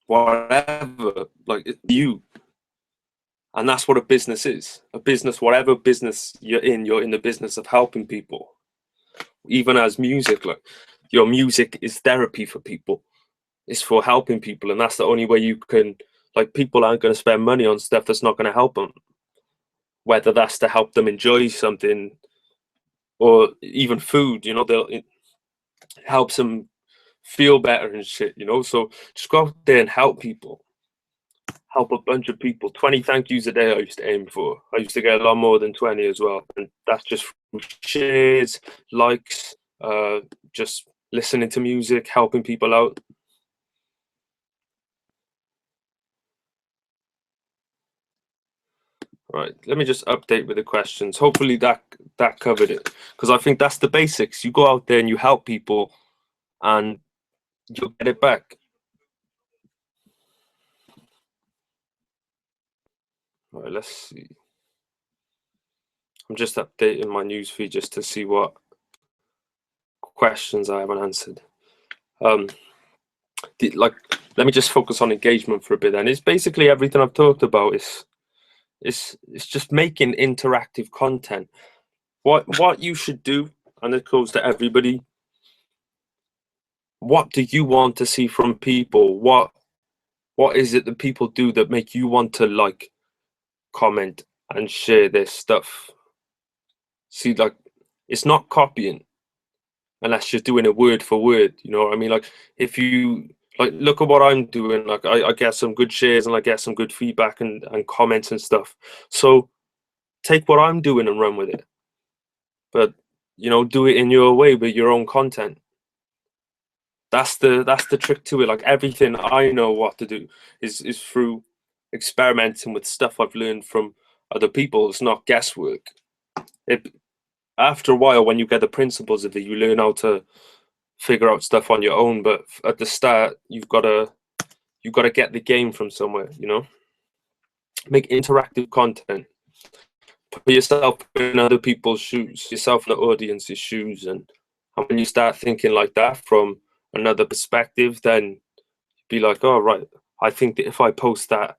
whatever, like you. And that's what a business is. A business, whatever business you're in the business of helping people. Even as music, like, your music is therapy for people. It's for helping people, and that's the only way you can. Like, people aren't going to spend money on stuff that's not going to help them, whether that's to help them enjoy something or even food. It helps them feel better and shit. So just go out there and help people, help a bunch of people. 20 thank yous a day I used to aim for. I used to get a lot more than 20 as well, and that's just shares, likes, just listening to music, helping people out. Right, let me just update with the questions. Hopefully that covered it, because I think that's the basics. You go out there and you help people, and you'll get it back. Right, let's see. I'm just updating my newsfeed just to see what questions I haven't answered. Like, let me just focus on engagement for a bit. And it's basically everything I've talked about. It's just making interactive content. What you should do, and it goes to everybody. What do you want to see from people? What is it that people do that make you want to like, comment, and share their stuff? See, like, it's not copying unless you're doing it word for word. You know what I mean? Like, if you like, look at what I'm doing. Like, I get some good shares and I get some good feedback and comments and stuff. So take what I'm doing and run with it. But do it in your way with your own content. That's the trick to it. Like, everything I know what to do is through experimenting with stuff I've learned from other people. It's not guesswork. After a while, when you get the principles of it, you learn how to figure out stuff on your own. But at the start, you've got to get the game from somewhere. Make interactive content. Put yourself in other people's shoes, yourself in the audience's shoes, and when you start thinking like that from another perspective, then be like, oh right, I think that if I post that,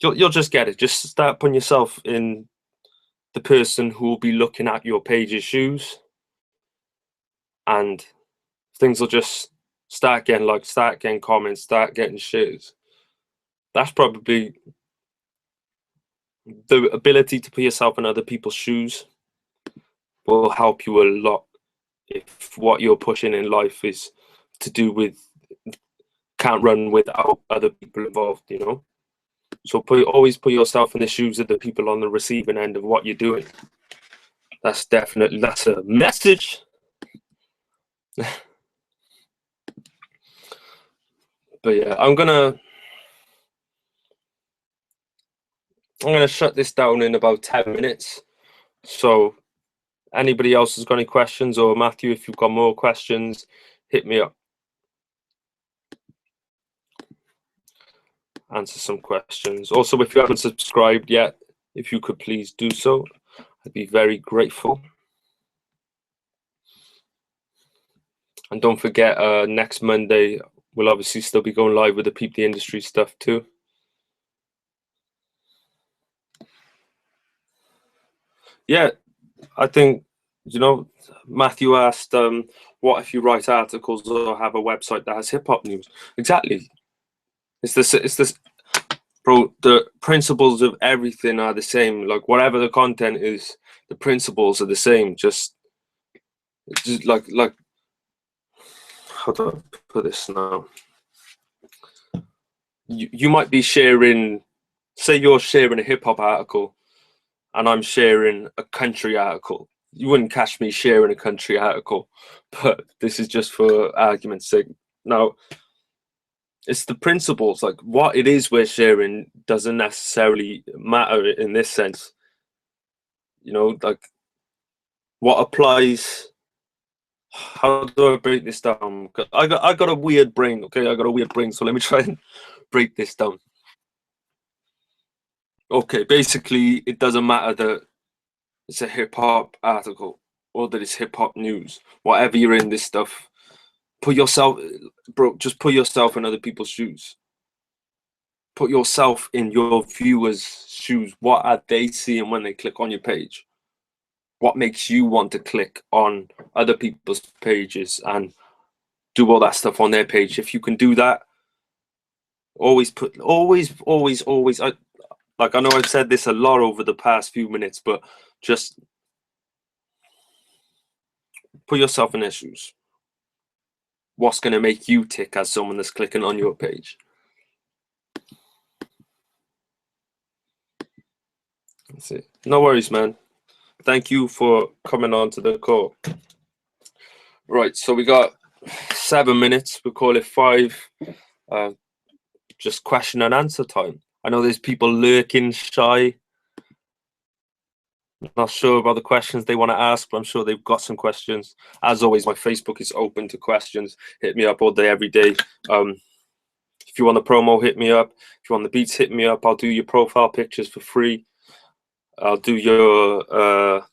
you'll just get it. Just start putting yourself in the person who will be looking at your page's shoes, and things will just start getting likes, start getting comments, start getting shares. That's probably the ability to put yourself in other people's shoes will help you a lot if what you're pushing in life is to do with can't run without other people involved. So always put yourself in the shoes of the people on the receiving end of what you're doing. That's a message. But yeah, I'm gonna shut this down in about 10 minutes. So anybody else has got any questions, or Matthew, if you've got more questions, hit me up. Answer some questions. Also, if you haven't subscribed yet, if you could please do so, I'd be very grateful. And don't forget, next Monday, we'll obviously still be going live with the Peep the Industry stuff too. Yeah, I think, Matthew asked, what if you write articles or have a website that has hip hop news? Exactly. It's this, bro. The principles of everything are the same. Like, whatever the content is, the principles are the same. Just like how do I put this now? You might be sharing, say you're sharing a hip hop article, and I'm sharing a country article. You wouldn't catch me sharing a country article, but this is just for argument's sake. Now, it's the principles, like what it is we're sharing doesn't necessarily matter in this sense. Like what applies. How do I break this down? I got a weird brain. Okay, I got a weird brain. So let me try and break this down. Okay, basically, it doesn't matter that it's a hip hop article or that it's hip hop news. Whatever you're in this stuff, put yourself, bro. Just put yourself in other people's shoes. Put yourself in your viewers' shoes. What are they seeing when they click on your page? What makes you want to click on other people's pages and do all that stuff on their page? If you can do that, always. I know I've said this a lot over the past few minutes, but just put yourself in their shoes. What's going to make you tick as someone that's clicking on your page? That's it. No worries, man. Thank you for coming on to the call. Right, so we got 7 minutes. We'll call it 5. Just question and answer time. I know there's people lurking, shy, not sure about the questions they want to ask, but I'm sure they've got some questions. As always, my Facebook is open to questions. Hit me up all day, every day. If you want the promo, hit me up. If you want the beats, hit me up. I'll do your profile pictures for free. I'll do your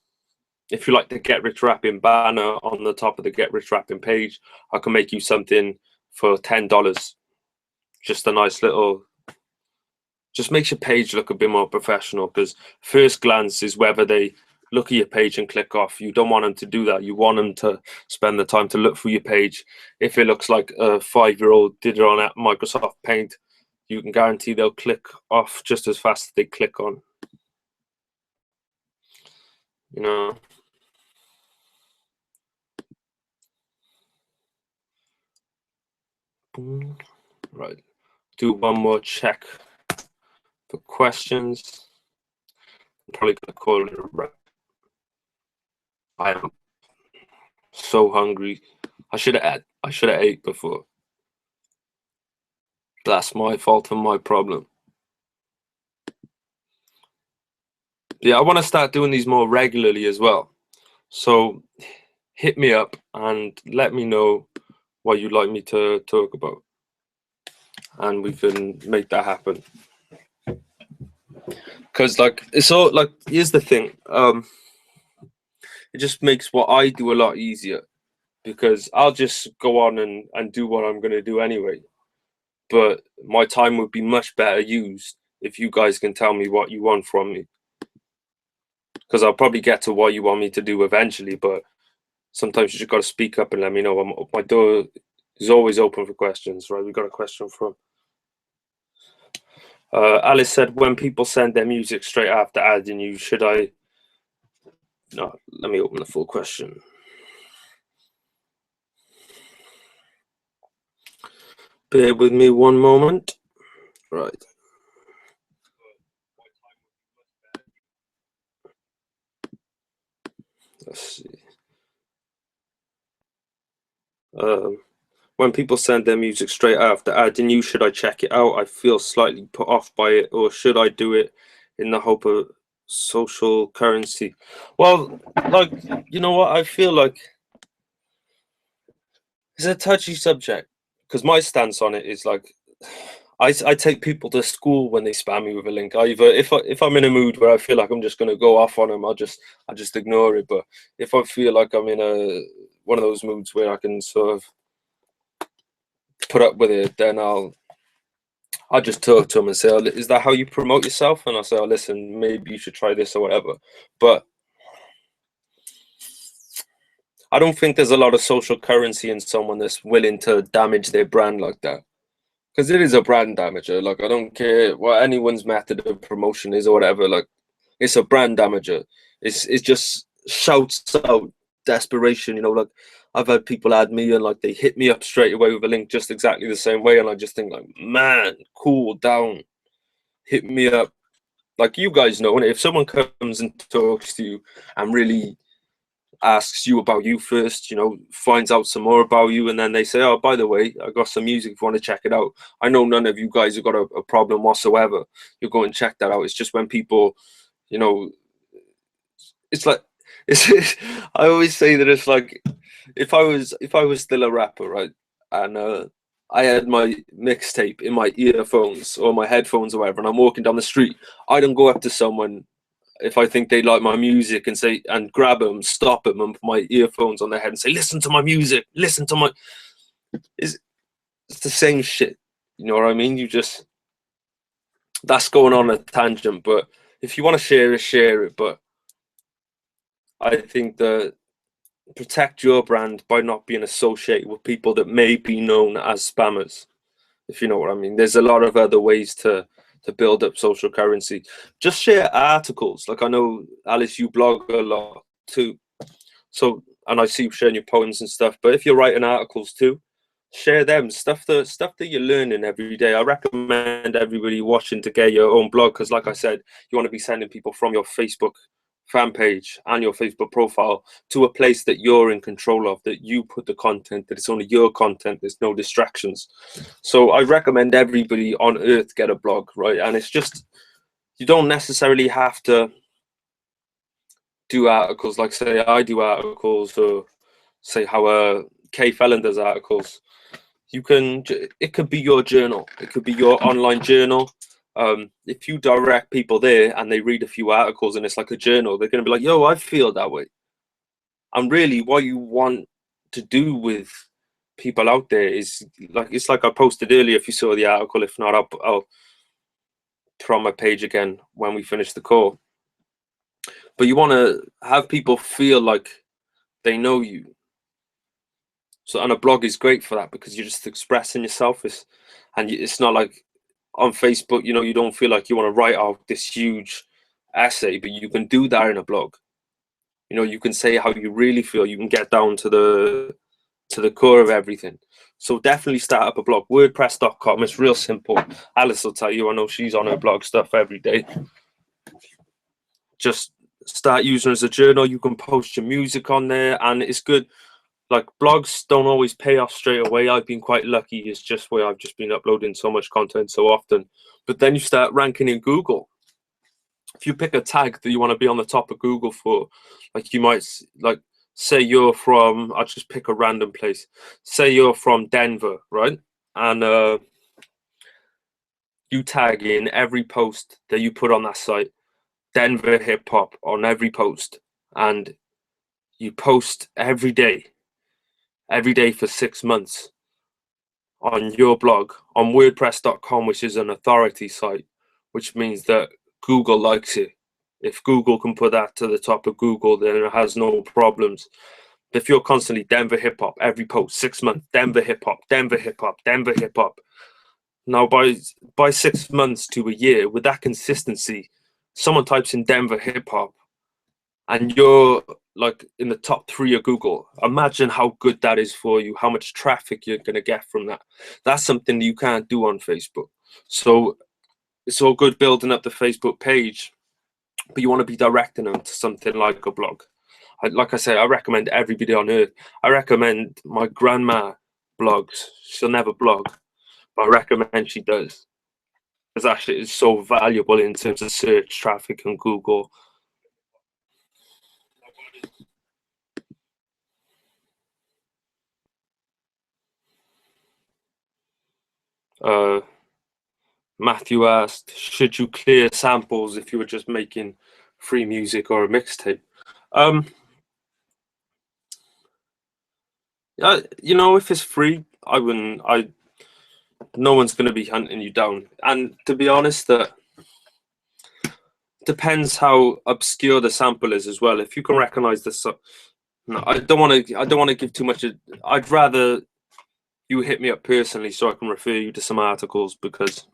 if you like the Get Rich Rapping banner on the top of the Get Rich Rapping page, I can make you something for $10. Just a nice little, just makes your page look a bit more professional, because first glance is whether they look at your page and click off. You don't want them to do that. You want them to spend the time to look through your page. If it looks like a 5-year-old did it on Microsoft Paint, you can guarantee they'll click off just as fast as they click on. You know. Right. Do one more check for questions. I'm probably gonna call it a wrap. I am so hungry. I should have ate before. That's my fault and my problem. Yeah, I want to start doing these more regularly as well. So hit me up and let me know what you'd like me to talk about, and we can make that happen. Because like, it's all like, here's the thing. It just makes what I do a lot easier, because I'll just go on and do what I'm gonna do anyway. But my time would be much better used if you guys can tell me what you want from me, because I'll probably get to what you want me to do eventually, but sometimes you just got to speak up and let me know. My door is always open for questions. Right, we got a question from Alice said, when people send their music straight after adding you, should I? No, let me open the full question. Bear with me one moment. Right. Let's see. When people send their music straight after adding you, should I check it out? I feel slightly put off by it, or should I do it in the hope of social currency? Well, like, you know what? I feel like it's a touchy subject, because my stance on it is like, I take people to school when they spam me with a link. Either if I'm in a mood where I feel like I'm just gonna go off on them, I just ignore it. But if I feel like I'm in a one of those moods where I can sort of put up with it, then I just talk to them and say, oh, is that how you promote yourself? And I say, oh, listen, maybe you should try this or whatever. But I don't think there's a lot of social currency in someone that's willing to damage their brand like that. Because it is a brand damager. Like, I don't care what anyone's method of promotion is or whatever. Like, it's a brand damager. It just shouts out desperation. You know, like, I've had people add me and like they hit me up straight away with a link just exactly the same way, and I just think like, man, cool down, hit me up. Like, you guys know, and if someone comes and talks to you and really asks you about you first, you know, finds out some more about you, and then they say, oh, by the way, I got some music if you want to check it out. I know none of you guys have got a problem whatsoever. You go and check that out. It's just when people, you know, it's like, it's I always say that it's like, if I was still a rapper, right, and I had my mixtape in my earphones or my headphones or whatever, and I'm walking down the street, I don't go up to someone if I think they like my music and say, and grab them, stop them, and put my earphones on their head and say, listen to my music, listen to my. It's the same shit. You know what I mean? That's going on a tangent, but if you want to share it, share it. But I think that protect your brand by not being associated with people that may be known as spammers, if you know what I mean. There's a lot of other ways to build up social currency. Just share articles. Like, I know, Alice, you blog a lot too. So, and I see you sharing your poems and stuff. But if you're writing articles too, share them. Stuff that you're learning every day. I recommend everybody watching to get your own blog, because, like I said, you want to be sending people from your Facebook fan page and your Facebook profile to a place that you're in control of, that you put the content, that it's only your content, there's no distractions. So I recommend everybody on earth get a blog, right? And it's just, you don't necessarily have to do articles like, say, I do articles, or say how Kay Fallon does articles. You can, it could be your journal, it could be your online journal. If you direct people there and they read a few articles and it's like a journal, they're going to be like, yo, I feel that way. And really what you want to do with people out there is like, it's like I posted earlier, if you saw the article. If not, I'll throw on my page again when we finish the call. But you want to have people feel like they know you. So, and a blog is great for that, because you're just expressing yourself. And it's not like on Facebook, you know, you don't feel like you want to write out this huge essay, but you can do that in a blog. You know, you can say how you really feel. You can get down to the core of everything. So definitely start up a blog. WordPress.com. It's real simple. Alice will tell you. I know she's on her blog stuff every day. Just start using it as a journal. You can post your music on there, and it's good. Like, blogs don't always pay off straight away. I've been quite lucky. It's just where I've just been uploading so much content so often. But then you start ranking in Google. If you pick a tag that you want to be on the top of Google for, like, you might, like, say you're from, I'll just pick a random place. Say you're from Denver, right? And you tag in every post that you put on that site, Denver hip hop, on every post. And you post every day for 6 months on your blog on WordPress.com, which is an authority site, which means that Google likes it. If Google can put that to the top of Google, then it has no problems. If you're constantly Denver hip hop, every post, 6 months, Denver hip hop, Denver hip hop, Denver hip hop. Now, by 6 months to a year, with that consistency, someone types in Denver hip hop, and you're like in the top 3 of Google. Imagine how good that is for you, how much traffic you're going to get from that. That's something that you can't do on Facebook. So it's all good building up the Facebook page, but you want to be directing them to something like a blog. Like I say, I recommend everybody on earth. I recommend my grandma blogs. She'll never blog, but I recommend she does. Because actually it's so valuable in terms of search traffic on Google. Matthew asked, should you clear samples if you were just making free music or a mixtape? You know, if it's free, I wouldn't. No one's going to be hunting you down. And to be honest, that depends how obscure the sample is as well. If you can recognize this, no, I don't want to give too much. I'd rather you hit me up personally so I can refer you to some articles, because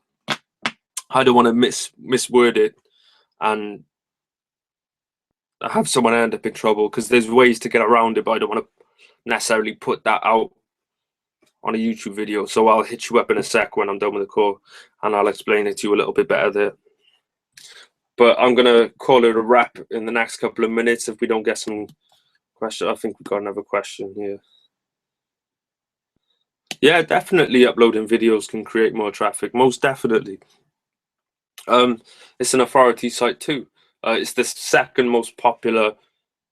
I don't want to misword it and have someone end up in trouble, because there's ways to get around it, but I don't want to necessarily put that out on a YouTube video. So I'll hit you up in a sec when I'm done with the call, and I'll explain it to you a little bit better there. But I'm gonna call it a wrap in the next couple of minutes if we don't get some question. I think we've got another question here. Yeah, definitely uploading videos can create more traffic, most definitely. It's an authority site too. It's the second most popular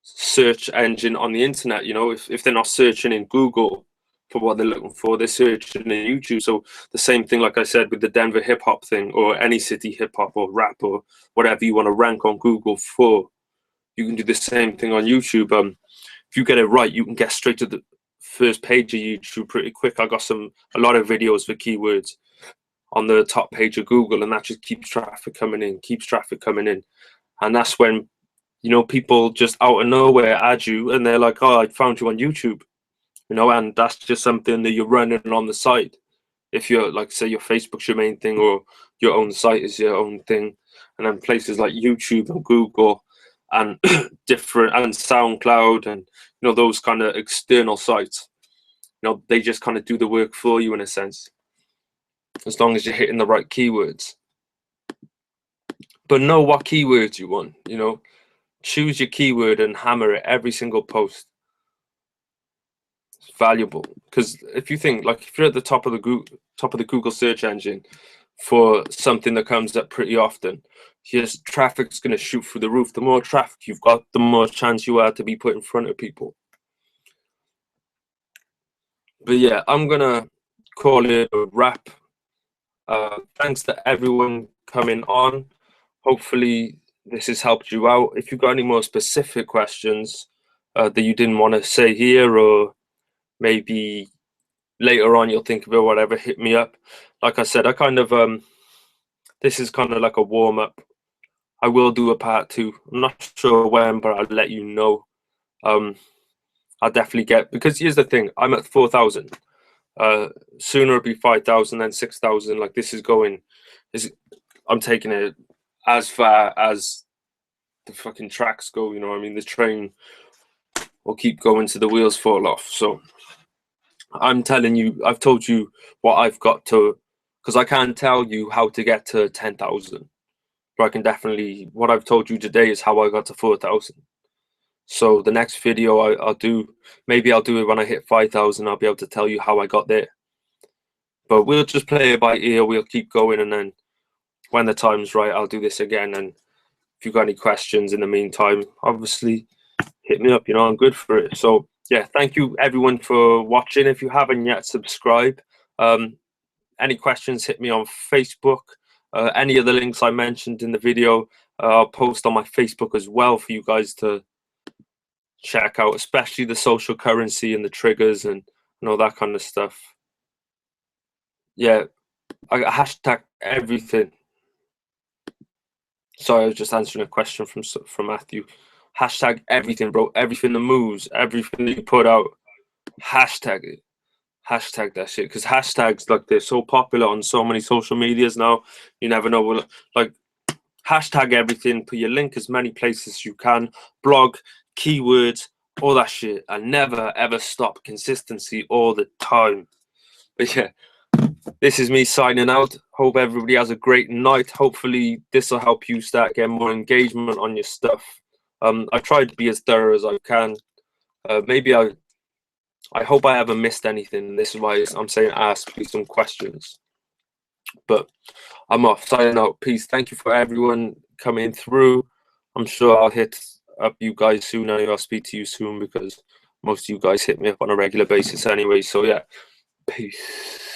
search engine on the internet. You know, if they're not searching in Google for what they're looking for, they're searching in YouTube. So the same thing, like I said, with the Denver hip hop thing, or any city hip hop or rap or whatever you want to rank on Google for, you can do the same thing on YouTube. If you get it right, you can get straight to the first page of YouTube pretty quick. I got a lot of videos for keywords on the top page of Google, and that just keeps traffic coming in. And that's when, you know, people just out of nowhere add you, and they're like, oh, I found you on YouTube, you know, and that's just something that you're running on the site. If you're like, say your Facebook's your main thing, or your own site is your own thing, and then places like YouTube and Google and different, and SoundCloud, and, you know, those kind of external sites, you know, they just kind of do the work for you in a sense, as long as you're hitting the right keywords. But know what keywords you want, you know. choose your keyword and hammer it every single post. It's valuable, because if you think, like, if you're at the top of the Google search engine for something that comes up pretty often, your traffic's going to shoot through the roof. The more traffic you've got, the more chance you are to be put in front of people. But yeah, I'm gonna call it a wrap. Thanks to everyone coming on. Hopefully this has helped you out. If you've got any more specific questions that you didn't want to say here, or maybe later on you'll think of it, whatever, hit me up. Like I said, I kind of this is kind of like a warm-up. I will do a part 2. I'm not sure when, but I'll let you know. I'll definitely get, because here's the thing, I'm at 4,000. Sooner it'll be 5,000, then 6,000. Like, this is going, I'm taking it as far as the fucking tracks go, you know what I mean? The train will keep going till the wheels fall off. So I'm telling you, I've told you what I've got to, because I can't tell you how to get to 10,000. But I can definitely, what I've told you today is how I got to 4,000. So the next video I'll do, maybe I'll do it when I hit 5,000. I'll be able to tell you how I got there. But we'll just play it by ear. We'll keep going, and then when the time's right, I'll do this again. And if you've got any questions in the meantime, obviously hit me up. You know, I'm good for it. So yeah, thank you everyone for watching. If you haven't yet, subscribe. Any questions, hit me on Facebook. Any of the links I mentioned in the video, I'll post on my Facebook as well for you guys to check out, especially the social currency and the triggers and all that kind of stuff. Yeah, I hashtag everything. Sorry, I was just answering a question from Matthew. Hashtag everything, bro. Everything that moves, everything that you put out, hashtag it. Hashtag that shit, because hashtags, like, they're so popular on so many social medias now. You never know. Like, hashtag everything. Put your link as many places as you can. Blog, keywords, all that shit, and never ever stop. Consistency all the time. But yeah, this is me signing out. Hope everybody has a great night. Hopefully this will help you start getting more engagement on your stuff. I tried to be as thorough as I can. Maybe I hope I haven't missed anything. This is why I'm saying ask me some questions. But I'm off. Signing out. Peace. Thank you for everyone coming through. I'm sure I'll hit up you guys soon. I'll speak to you soon, because most of you guys hit me up on a regular basis anyway. So yeah, peace.